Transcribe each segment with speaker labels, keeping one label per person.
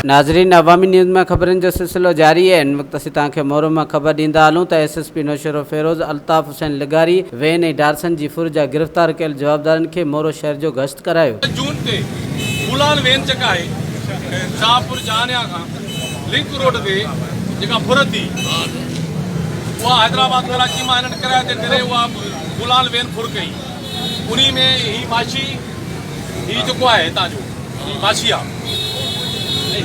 Speaker 1: नाज़रीन, अवामी न्यूज़ में ख़बरनि जो सिलसिलो जारी है। इन वक्त असीं तव्हांखे मोरो में ख़बर ॾींदा हलूं त SSP नौशरो फ़िरोज़ अल्ताफ़ हुसैन लिगारी वेन ऐं डारसन जी फुर जा गिरफ़्तार कयल जवाबदारनि खे मोरो शहर जो गश्त करायो।
Speaker 2: जून ते गुलाल वेन जेका आहे शाहपुर जहानिया खां लिंक रोड ते जेका फुर थी उहा हैदराबाद कराची मां हिननि किराए ते करे उहा गुलाल वेन फुर कई। उन्ही में ही माछी ही जेको आहे हितां जो ही माछी आहे,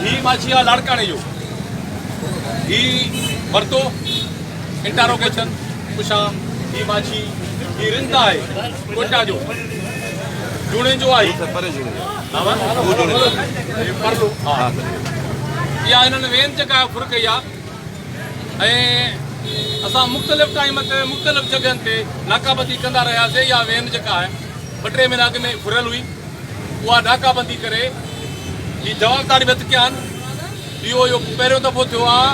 Speaker 2: ही माछी आहे लाड़काणे जो, ही वरितो इंटारोगेशन पुछां, ही माछी ही रिंदा आहे कोटा जो जूणे जो आहे इहा हिननि वेन जेका फुर कई आहे ऐं असां मुख़्तलिफ़ टाइम ते मुख़्तलिफ़ जॻहियुनि ते नाकाबंदी कंदा रहियासीं। इहा वेन जेका आहे 2-3 महीना अॻु में फुरियल हुई, उहा नाकाबंदी करे ही जवाबदारी वरिती कनि। इहो पहिरियों दफ़ो थियो आहे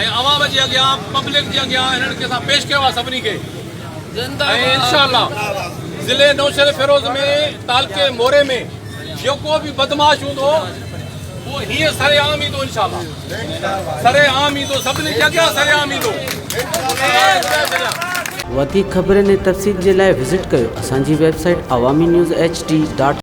Speaker 2: ऐं अवाम जे अॻियां पब्लिक जे अॻियां हिननि खे असां पेश कयो आहे सभिनी खे। ऐं इंशाअल्लाह ज़िले नौशर फ़िरोज़ में तालके मोरे में जेको बि बदमाश हूंदो वो हीअं सरेआम ईंदो, इंशाअल्लाह सरेआम ईंदो, सभिनी खे अॻियां सरेआम ईंदो।
Speaker 1: वधीक ख़बरनि ऐं तफ़सील जे लाइ विज़िट कयो असांजी वेबसाइट awamiNewsHD.com।